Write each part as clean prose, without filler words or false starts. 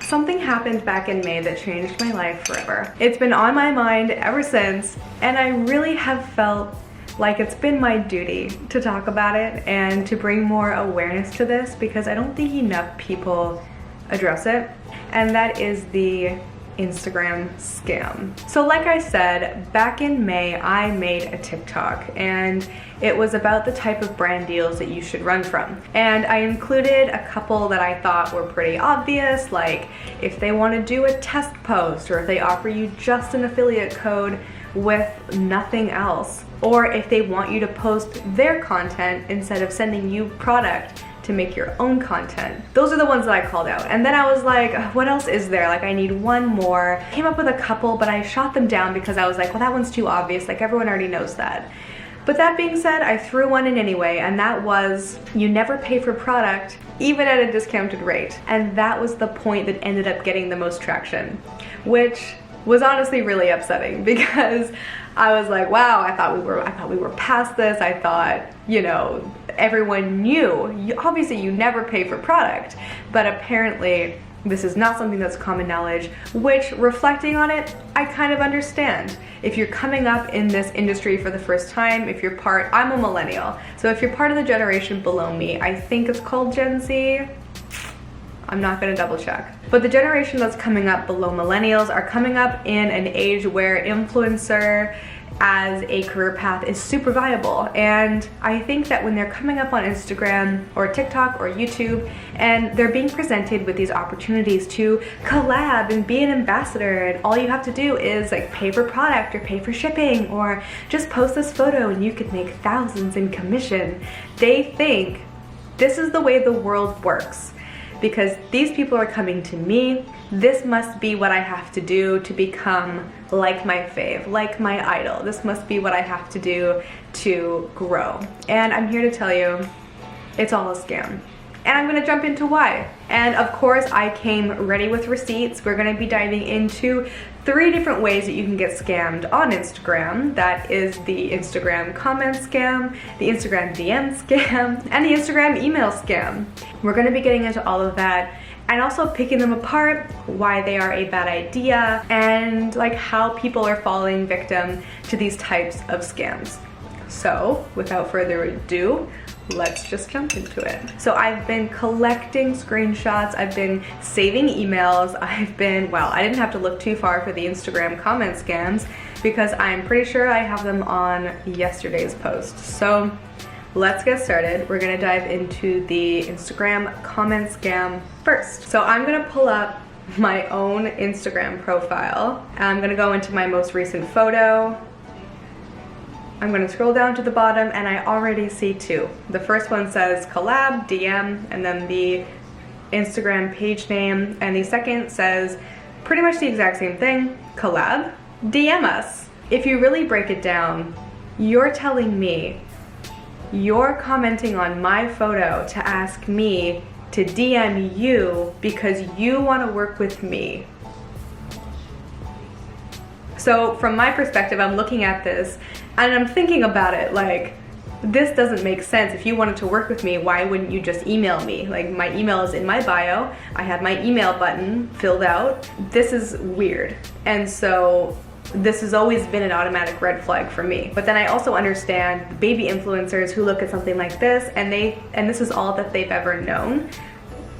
Something happened back in May that changed my life forever. It's been on my mind ever since, and I really have felt like it's been my duty to talk about it and to bring more awareness to this because I don't think enough people address it, and that is the Instagram scam. So like I said, back in May, I made a TikTok and it was about the type of brand deals that you should run from. And I included a couple that I thought were pretty obvious, like if they want to do a test post or if they offer you just an affiliate code with nothing else, or if they want you to post their content instead of sending you product to make your own content. Those are the ones that I called out. And then I was like, what else is there? Like I need one more. Came up with a couple, but I shot them down because I was like, well, that one's too obvious. Like everyone already knows that. But that being said, I threw one in anyway, and that was you never pay for product, even at a discounted rate. And that was the point that ended up getting the most traction, which was honestly really upsetting because I was like, wow, I thought we were past this. I thought, you know, everyone knew. Obviously you never pay for product, but apparently this is not something that's common knowledge, which, reflecting on it, I kind of understand. If you're coming up in this industry for the first time, if you're I'm a millennial, so if you're part of the generation below me, I think it's called Gen Z. I'm not gonna double check. But the generation that's coming up below millennials are coming up in an age where influencer as a career path is super viable. And I think that when they're coming up on Instagram or TikTok or YouTube and they're being presented with these opportunities to collab and be an ambassador, and all you have to do is like pay for product or pay for shipping or just post this photo and you could make thousands in commission, they think this is the way the world works. Because these people are coming to me, this must be what I have to do to become like my fave, like my idol. This must be what I have to do to grow. And I'm here to tell you, it's all a scam. And I'm gonna jump into why. And of course, I came ready with receipts. We're gonna be diving into 3 different ways that you can get scammed on Instagram. That is the Instagram comment scam, the Instagram DM scam, and the Instagram email scam. We're gonna be getting into all of that and also picking them apart, why they are a bad idea, and like how people are falling victim to these types of scams. So without further ado, let's just jump into it. So I've been collecting screenshots, I've been saving emails, well, I didn't have to look too far for the Instagram comment scams because I'm pretty sure I have them on yesterday's post. So let's get started. We're gonna dive into the Instagram comment scam first. So I'm gonna pull up my own Instagram profile. I'm gonna go into my most recent photo. I'm gonna scroll down to the bottom and I already see 2. The first one says collab, DM, and then the Instagram page name. And the second says pretty much the exact same thing, collab, DM us. If you really break it down, you're telling me you're commenting on my photo to ask me to DM you because you wanna work with me. So from my perspective, I'm looking at this and I'm thinking about it like, this doesn't make sense. If you wanted to work with me, why wouldn't you just email me? Like my email is in my bio. I have my email button filled out. This is weird. And so this has always been an automatic red flag for me. But then I also understand baby influencers who look at something like this and this is all that they've ever known.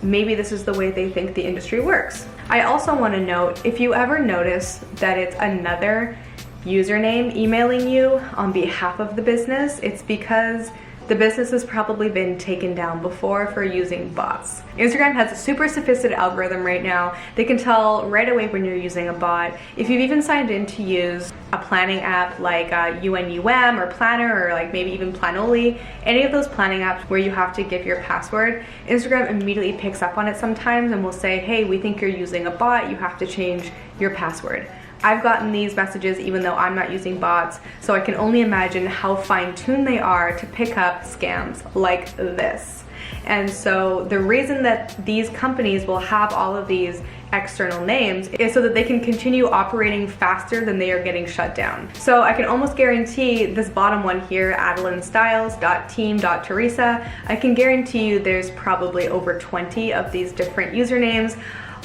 Maybe this is the way they think the industry works. I also want to note, if you ever notice that it's another username emailing you on behalf of the business, it's because the business has probably been taken down before for using bots. Instagram has a super sophisticated algorithm right now. They can tell right away when you're using a bot. If you've even signed in to use a planning app like UNUM or Planner or like maybe even Planoly, any of those planning apps where you have to give your password, Instagram immediately picks up on it sometimes and will say, hey, we think you're using a bot, you have to change your password. I've gotten these messages even though I'm not using bots, so I can only imagine how fine-tuned they are to pick up scams like this. And so the reason that these companies will have all of these external names is so that they can continue operating faster than they are getting shut down. So I can almost guarantee this bottom one here, AdelynStyles.team.Teresa, I can guarantee you there's probably over 20 of these different usernames,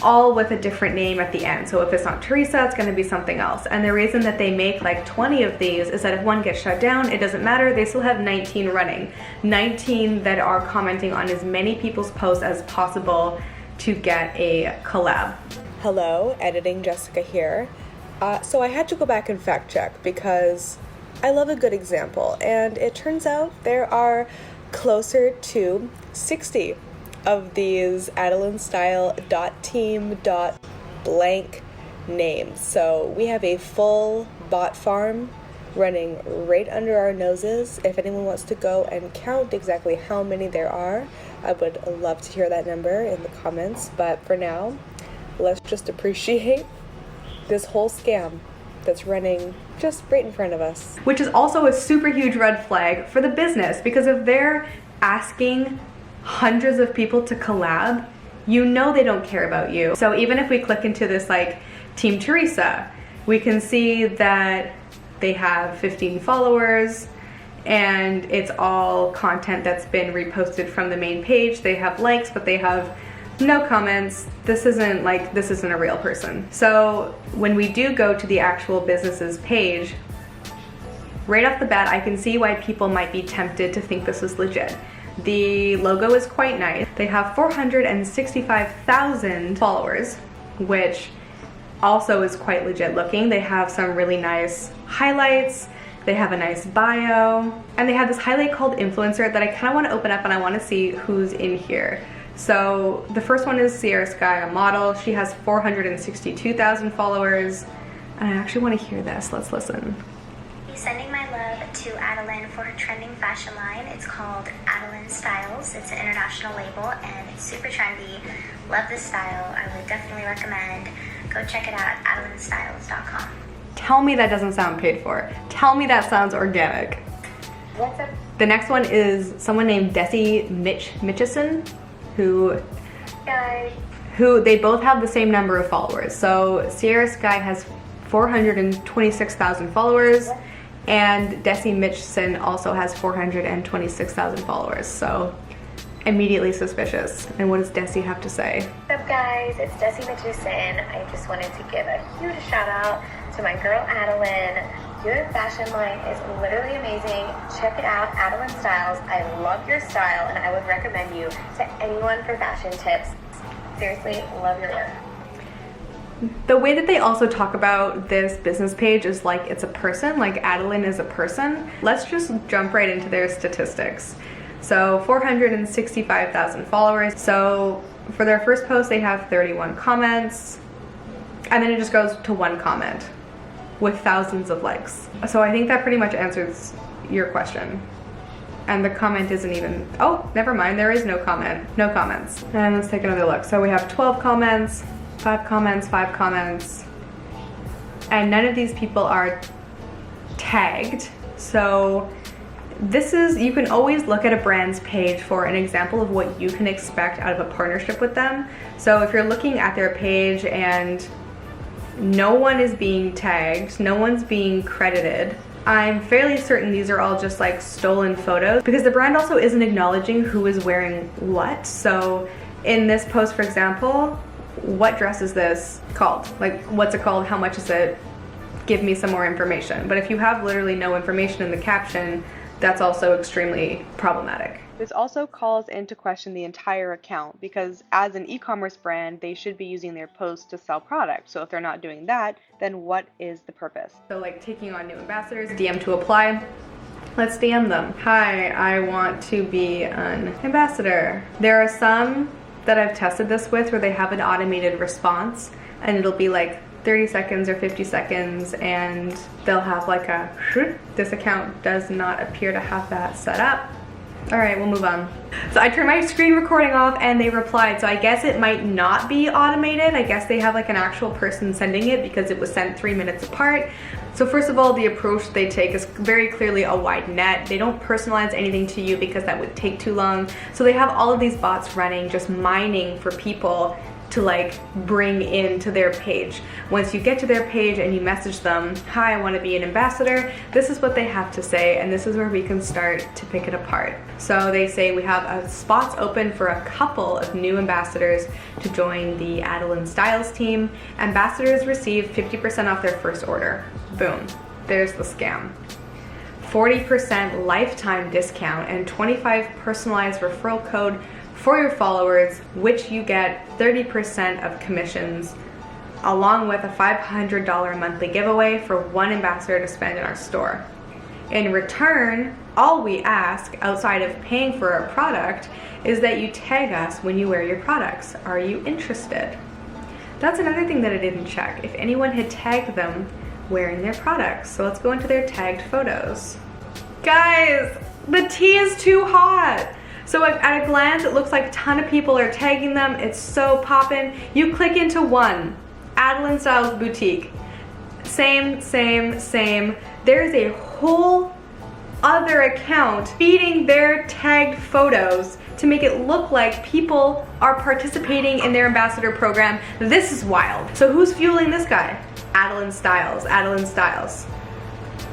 all with a different name at the end. So if it's not Teresa, it's gonna be something else. And the reason that they make like 20 of these is that if one gets shut down, it doesn't matter, they still have 19 running. 19 that are commenting on as many people's posts as possible to get a collab. Hello, editing Jessica here. So I had to go back and fact check because I love a good example, and it turns out there are closer to 60 of these AdelynStyle.team.blank names. So we have a full bot farm running right under our noses. If anyone wants to go and count exactly how many there are, I would love to hear that number in the comments. But for now, let's just appreciate this whole scam that's running just right in front of us. Which is also a super huge red flag for the business, because if they're asking hundreds of people to collab, you know they don't care about you. So even if we click into this like Team Teresa, we can see that they have 15 followers and it's all content that's been reposted from the main page. They have likes, but they have no comments. This isn't a real person. So when we do go to the actual business's page, right off the bat, I can see why people might be tempted to think this is legit. The logo is quite nice. They have 465,000 followers, which also is quite legit looking. They have some really nice highlights. They have a nice bio, and they have this highlight called influencer that I kind of want to open up and I want to see who's in here. So the first one is Sierra Sky, a model. She has 462,000 followers, and I actually want to hear this. Let's listen. Sending my love to Adelyn for her trending fashion line. It's called Adelyn Styles. It's an international label and it's super trendy. Love this style. I would definitely recommend. Go check it out, adelynstyles.com. Tell me that doesn't sound paid for. Tell me that sounds organic. What's up? The next one is someone named Desi Mitchison, who they both have the same number of followers. So Sierra Sky has 426,000 followers, and Desi Mitchison also has 426,000 followers. So immediately suspicious. And what does Desi have to say? What's up, guys? It's Desi Mitchison. I just wanted to give a huge shout out to my girl Adelyn. Your fashion line is literally amazing. Check it out, Adelyn Styles. I love your style and I would recommend you to anyone for fashion tips. Seriously, love your work. The way that they also talk about this business page is like it's a person, like Adelyn is a person. Let's just jump right into their statistics. So 465,000 followers. So for their first post, they have 31 comments, and then it just goes to one comment with thousands of likes. So I think that pretty much answers your question. And the comment isn't even, oh, never mind, there is no comment, no comments. And let's take another look. So we have 12 comments, 5 comments, 5 comments, and none of these people are tagged. So this is, you can always look at a brand's page for an example of what you can expect out of a partnership with them. So if you're looking at their page and no one is being tagged, no one's being credited, I'm fairly certain these are all just like stolen photos, because the brand also isn't acknowledging who is wearing what. So in this post, for example, what dress is this called? Like, what's it called? How much is it? Give me some more information. But if you have literally no information in the caption, that's also extremely problematic. This also calls into question the entire account, because as an e-commerce brand, they should be using their posts to sell products. So if they're not doing that, then what is the purpose? So like taking on new ambassadors, DM to apply. Let's DM them. Hi, I want to be an ambassador. There are some that I've tested this with where they have an automated response, and it'll be like 30 seconds or 50 seconds, and they'll have like a, this account does not appear to have that set up. All right, we'll move on. So I turned my screen recording off and they replied. So I guess it might not be automated. I guess they have like an actual person sending it because it was sent 3 minutes apart. So first of all, the approach they take is very clearly a wide net. They don't personalize anything to you because that would take too long. So they have all of these bots running, just mining for people to like bring into their page. Once you get to their page and you message them, hi, I want to be an ambassador, this is what they have to say, and this is where we can start to pick it apart. So they say we have spots open for a couple of new ambassadors to join the Adeline Styles team. Ambassadors receive 50% off their first order. Boom, there's the scam. 40% lifetime discount and 25 personalized referral code for your followers, which you get 30% of commissions, along with a $500 monthly giveaway for one ambassador to spend in our store. In return, all we ask outside of paying for our product is that you tag us when you wear your products. Are you interested? That's another thing that I didn't check, if anyone had tagged them wearing their products. So let's go into their tagged photos. Guys, the tea is too hot. So at a glance, it looks like a ton of people are tagging them. It's so poppin'. You click into one, Adeline Styles Boutique. Same. There's a whole other account feeding their tagged photos to make it look like people are participating in their ambassador program. This is wild. So who's fueling this guy? Adeline Styles, Adeline Styles.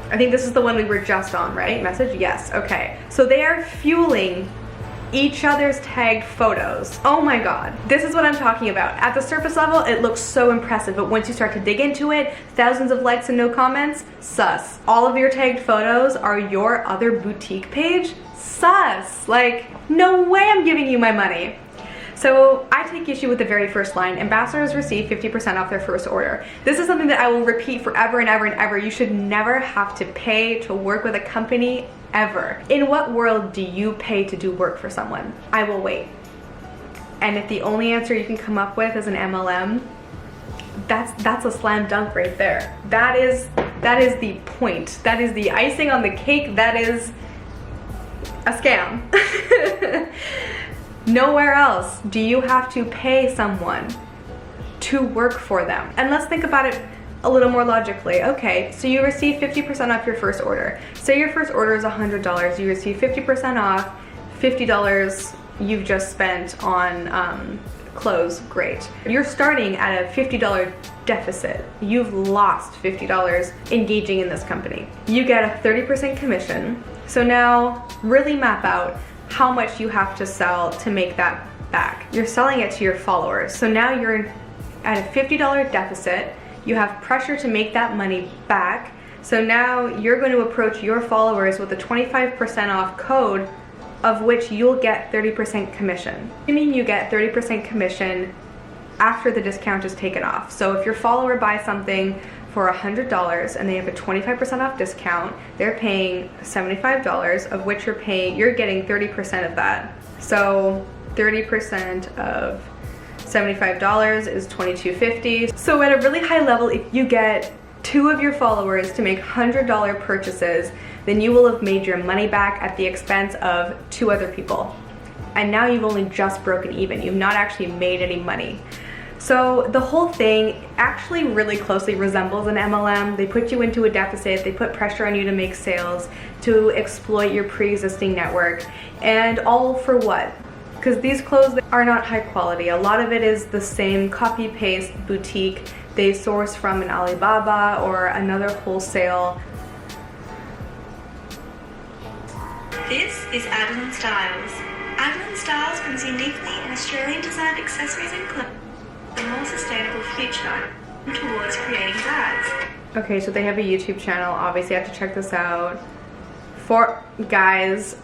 I think this is the one we were just on, right? Message, yes, okay. So they are fueling each other's tagged photos. Oh my god. This is what I'm talking about. At the surface level, it looks so impressive, but once you start to dig into it, thousands of likes and no comments, sus. All of your tagged photos are your other boutique page? Sus. Like, no way I'm giving you my money. So I take issue with the very first line, ambassadors receive 50% off their first order. This is something that I will repeat forever and ever and ever. You should never have to pay to work with a company ever. In what world do you pay to do work for someone? I will wait. And if the only answer you can come up with is an MLM, that's a slam dunk right there. That is the point. That is the icing on the cake. That is a scam. Nowhere else do you have to pay someone to work for them. And let's think about it a little more logically. Okay, so you receive 50% off your first order. Say your first order is $100, you receive 50% off, $50 you've just spent on clothes, great. You're starting at a $50 deficit. You've lost $50 engaging in this company. You get a 30% commission. So now really map out how much you have to sell to make that back. You're selling it to your followers. So now you're at a $50 deficit. You have pressure to make that money back. So now you're going to approach your followers with a 25% off code, of which you'll get 30% commission. I mean, you get 30% commission after the discount is taken off. So if your follower buys something for $100 and they have a 25% off discount, they're paying $75, of which you're getting 30% of that. So 30% of $75 is $22.50. So at a really high level, if you get 2 of your followers to make $100 purchases, then you will have made your money back at the expense of 2 other people. And now you've only just broken even. You've not actually made any money. So the whole thing actually really closely resembles an MLM. They put you into a deficit, they put pressure on you to make sales, to exploit your pre-existing network, and all for what? Because these clothes are not high quality. A lot of it is the same copy-paste boutique they source from an Alibaba or another wholesale. This is Adeline Styles. Adeline Styles brings uniquely Australian designed accessories and clothes. A more sustainable future towards creating brands. Okay, so they have a YouTube channel. Obviously, I have to check this out. Guys,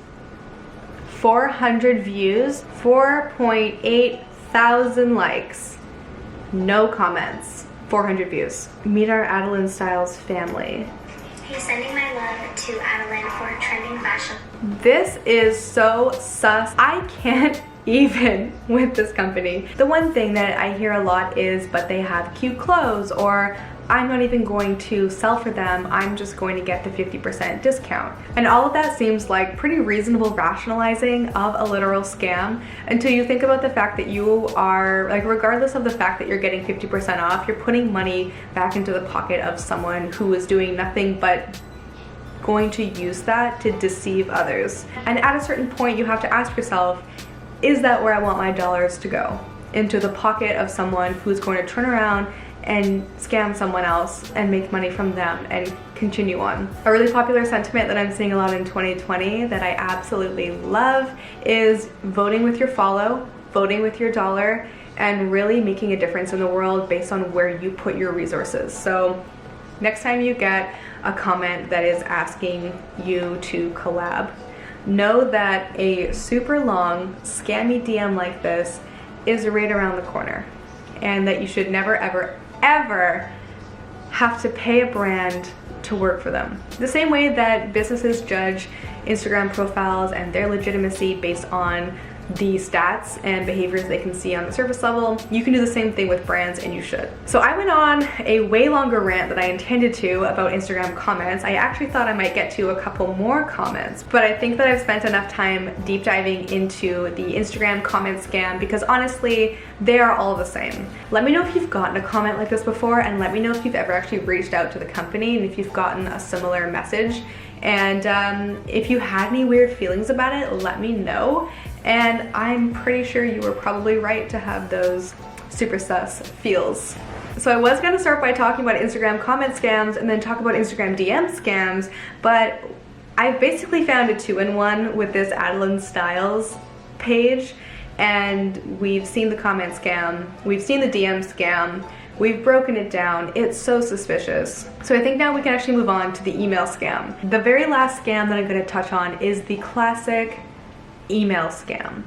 400 views, 4.8 thousand likes, no comments, 400 views. Meet our Adeline Styles family. Hey, sending my love to Adeline for her trending fashion. This is so sus. I can't even with this company. The one thing that I hear a lot is, but they have cute clothes, or I'm not even going to sell for them, I'm just going to get the 50% discount. And all of that seems like pretty reasonable rationalizing of a literal scam until you think about the fact that you are, like, regardless of the fact that you're getting 50% off, you're putting money back into the pocket of someone who is doing nothing but going to use that to deceive others. And at a certain point, you have to ask yourself, is that where I want my dollars to go? into the pocket of someone who's going to turn around and scam someone else and make money from them and continue on. A really popular sentiment that I'm seeing a lot in 2020 that I absolutely love is voting with your follow, voting with your dollar, and really making a difference in the world based on where you put your resources. So next time you get a comment that is asking you to collab, know that a super long scammy DM like this is right around the corner, and that you should never ever have to pay a brand to work for them. The same way that businesses judge Instagram profiles and their legitimacy based on the stats and behaviors they can see on the surface level, you can do the same thing with brands, and you should. So I went on a way longer rant than I intended to about Instagram comments. I actually thought I might get to a couple more comments, but I think that I've spent enough time deep diving into the Instagram comment scam because honestly, they are all the same. Let me know if you've gotten a comment like this before, and let me know if you've ever actually reached out to the company and if you've gotten a similar message. And if you had any weird feelings about it, let me know. And I'm pretty sure you were probably right to have those super sus feels. So I was gonna start by talking about Instagram comment scams and then talk about Instagram DM scams, but I've basically found a 2-in-1 with this Adeline Styles page, and we've seen the comment scam, we've seen the DM scam, we've broken it down. It's so suspicious. So I think now we can actually move on to the email scam. The very last scam that I'm gonna touch on is the classic email scam.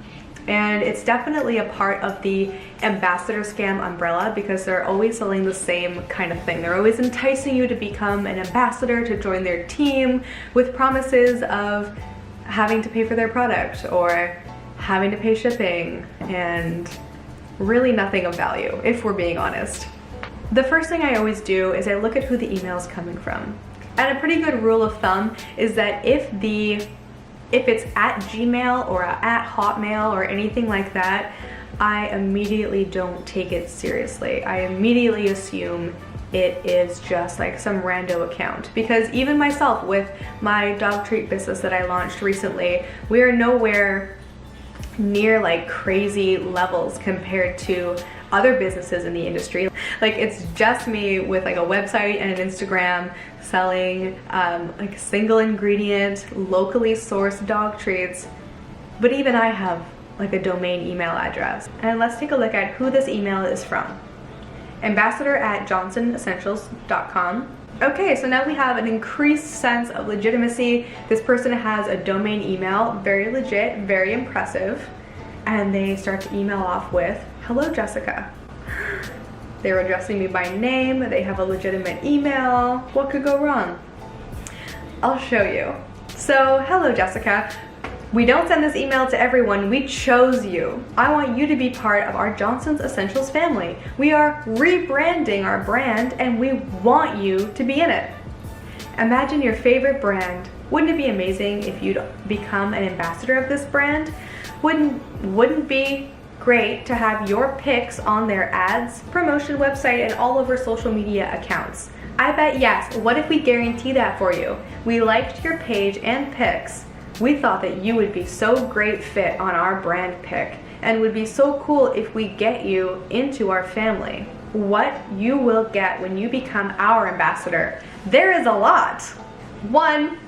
And it's definitely a part of the ambassador scam umbrella because they're always selling the same kind of thing. They're always enticing you to become an ambassador, to join their team with promises of having to pay for their product or having to pay shipping, and really nothing of value, if we're being honest. The first thing I always do is I look at who the email is coming from. And a pretty good rule of thumb is that if it's at Gmail or at Hotmail or anything like that, I immediately don't take it seriously. I immediately assume it is just like some rando account. Because even myself, with my dog treat business that I launched recently, we are nowhere near like crazy levels compared to other businesses in the industry. Like, it's just me with like a website and an Instagram selling like single ingredient, locally sourced dog treats. But even I have like a domain email address. And let's take a look at who this email is from. ambassador@johnsonessentials.com. Okay, so now we have an increased sense of legitimacy. This person has a domain email, very legit, very impressive. And they start to email off with, "Hello, Jessica." They were addressing me by name, they have a legitimate email. What could go wrong? I'll show you. So, "Hello, Jessica. We don't send this email to everyone, we chose you. I want you to be part of our Johnson's Essentials family. We are rebranding our brand and we want you to be in it. Imagine your favorite brand. Wouldn't it be amazing if you'd become an ambassador of this brand? Wouldn't be great to have your pics on their ads, promotion website, and all over social media accounts? I bet yes. What if we guarantee that for you? We liked your page and pics. We thought that you would be so great fit on our brand pic and would be so cool if we get you into our family. What you will get when you become our ambassador. There is a lot. 1,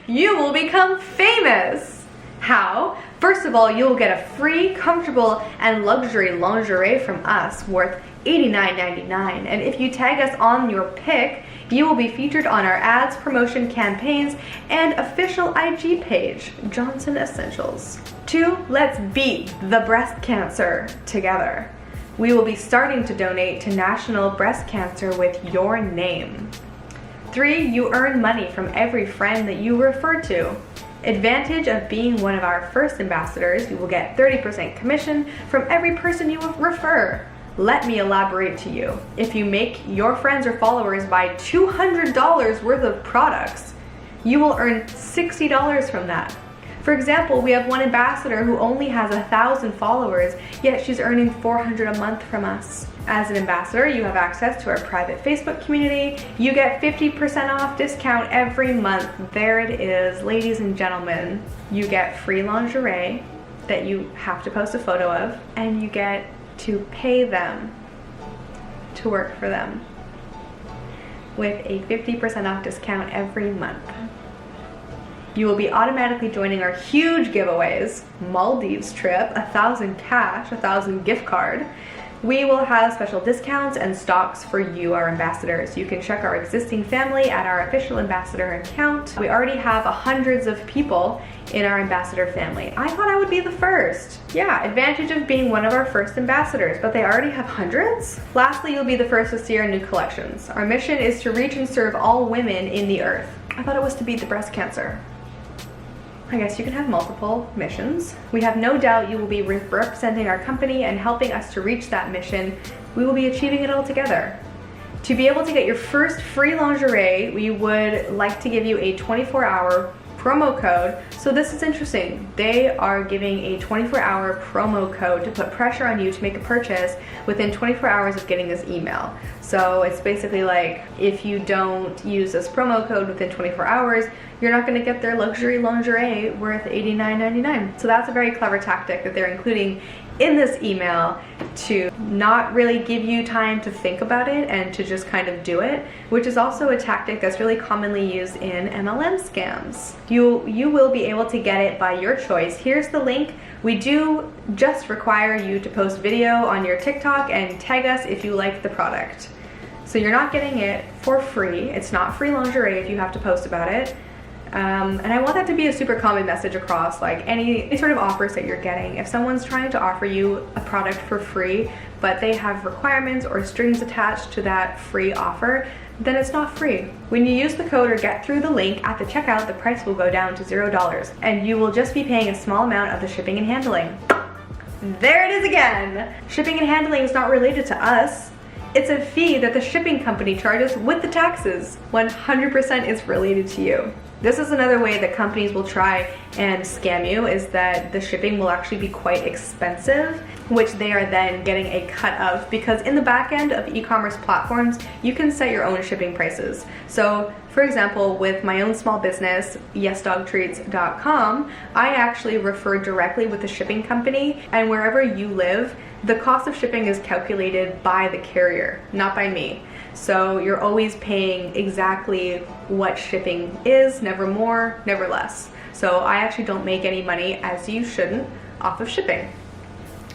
you will become famous. How? First of all, you'll get a free, comfortable, and luxury lingerie from us worth $89.99. And if you tag us on your pic, you will be featured on our ads, promotion campaigns, and official IG page, Johnson Essentials. 2, let's beat the breast cancer together. We will be starting to donate to National Breast Cancer with your name. 3, you earn money from every friend that you refer to. Advantage of being one of our first ambassadors, you will get 30% commission from every person you refer. Let me elaborate to you. If you make your friends or followers buy $200 worth of products, you will earn $60 from that. For example, we have one ambassador who only has 1,000 followers, yet she's earning $400 a month from us. As an ambassador, you have access to our private Facebook community. You get 50% off discount every month. There it is, ladies and gentlemen. You get free lingerie. that you have to post a photo of, and you get to pay them to work for them with a 50% off discount every month. You will be automatically joining our huge giveaways: Maldives trip, 1,000 cash, 1,000 gift card. We will have special discounts and stocks for you, our ambassadors. You can check our existing family at our official ambassador account. We already have hundreds of people in our ambassador family. I thought I would be the first. Yeah, advantage of being one of our first ambassadors, but they already have hundreds? Lastly, you'll be the first to see our new collections. Our mission is to reach and serve all women in the earth. I thought it was to beat the breast cancer. I guess you can have multiple missions. We have no doubt you will be representing our company and helping us to reach that mission. We will be achieving it all together. To be able to get your first free lingerie, we would like to give you a 24-hour promo code. So this is interesting. They are giving a 24-hour promo code to put pressure on you to make a purchase within 24 hours of getting this email. So it's basically like, if you don't use this promo code within 24 hours, you're not going to get their luxury lingerie worth $89.99. So that's a very clever tactic that they're including in this email to not really give you time to think about it and to just kind of do it, which is also a tactic that's really commonly used in MLM scams. You will be able to get it by your choice. Here's the link. We do just require you to post video on your TikTok and tag us if you like the product. So you're not getting it for free. It's not free lingerie if you have to post about it. And I want that to be a super common message across, like any sort of offers that you're getting. If someone's trying to offer you a product for free, but they have requirements or strings attached to that free offer, then it's not free. When you use the code or get through the link at the checkout, the price will go down to $0, and you will just be paying a small amount of the shipping and handling. There it is again! Shipping and handling is not related to us. It's a fee that the shipping company charges with the taxes. 100% is related to you. This is another way that companies will try and scam you, is that the shipping will actually be quite expensive, which they are then getting a cut of, because in the back end of e-commerce platforms, you can set your own shipping prices. So for example, with my own small business, yesdogtreats.com, I actually refer directly with the shipping company, and wherever you live, the cost of shipping is calculated by the carrier, not by me. So you're always paying exactly what shipping is, never more, never less. So I actually don't make any money, as you shouldn't, off of shipping.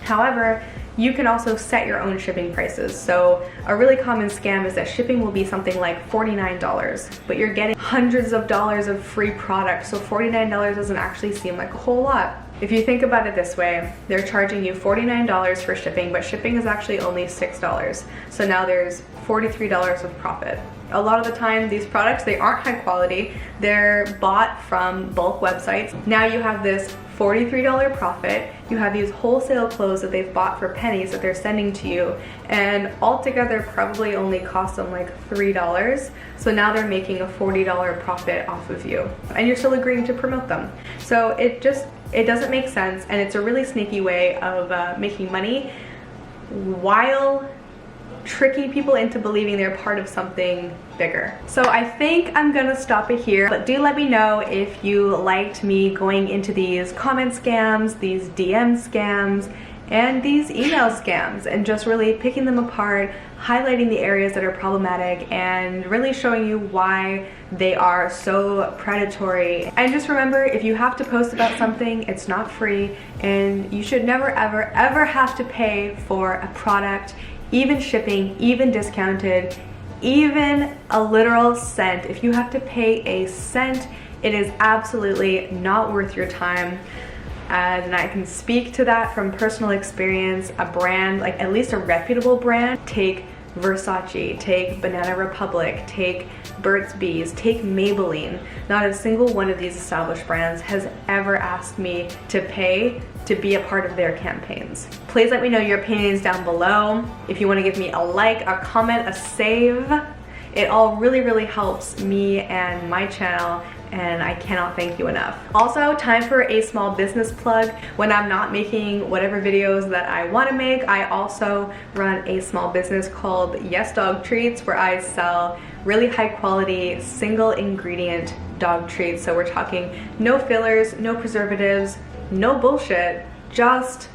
However, you can also set your own shipping prices. So a really common scam is that shipping will be something like $49, but you're getting hundreds of dollars of free product. So $49 doesn't actually seem like a whole lot. If you think about it this way, they're charging you $49 for shipping, but shipping is actually only $6. So now there's $43 of profit. A lot of the time, these products, they aren't high quality. They're bought from bulk websites. Now you have this $43 profit. You have these wholesale clothes that they've bought for pennies that they're sending to you, and altogether probably only cost them like $3. So now they're making a $40 profit off of you, and you're still agreeing to promote them. So it doesn't make sense, and it's a really sneaky way of making money while tricking people into believing they're part of something bigger. So I think I'm gonna stop it here, but do let me know if you liked me going into these comment scams, these DM scams, and these email scams, and just really picking them apart, highlighting the areas that are problematic, and really showing you why they are so predatory. And just remember, if you have to post about something, it's not free, and you should never ever have to pay for a product, even shipping, even discounted, even a literal cent. If you have to pay a cent, it is absolutely not worth your time. And I can speak to that from personal experience. A brand, like at least a reputable brand, take Versace, take Banana Republic, take Burt's Bees, take Maybelline. Not a single one of these established brands has ever asked me to pay to be a part of their campaigns. Please let me know your opinions down below. If you want to give me a like, a comment, a save, it all really helps me and my channel, and I cannot thank you enough. Also, time for a small business plug. When I'm not making whatever videos that I want to make, I also run a small business called Yes Dog Treats, where I sell really high quality single ingredient dog treats. So we're talking no fillers, no preservatives, no bullshit, just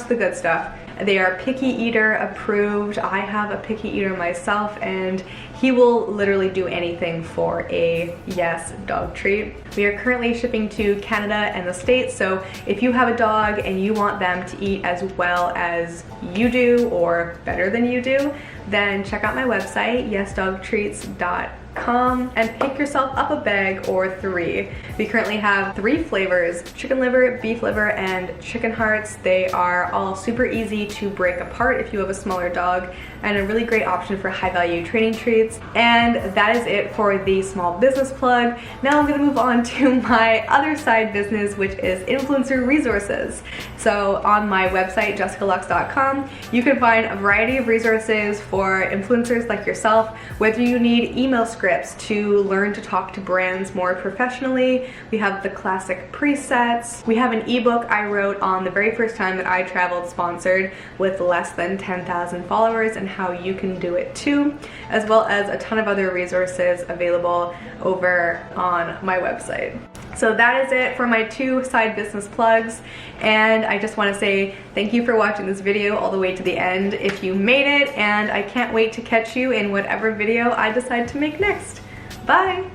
the good stuff. They are picky eater approved. I have a picky eater myself, and he will literally do anything for a yes dog treat. We are currently shipping to Canada and the States, so if you have a dog and you want them to eat as well as you do or better than you do, then check out my website, yesdogtreats.com, and pick yourself up a bag or 3. We currently have 3 flavors: chicken liver, beef liver, and chicken hearts. They are all super easy to break apart if you have a smaller dog, and a really great option for high value training treats. And that is it for the small business plug. Now I'm gonna move on to my other side business, which is influencer resources. So on my website, jessicaluxe.com, you can find a variety of resources for influencers like yourself, whether you need email scripts to learn to talk to brands more professionally. We have the classic presets. We have an ebook I wrote on the very first time that I traveled sponsored with less than 10,000 followers, and how you can do it too, as well as a ton of other resources available over on my website. So that is it for my 2 side business plugs, and I just want to say thank you for watching this video all the way to the end if you made it, and I can't wait to catch you in whatever video I decide to make next. Bye!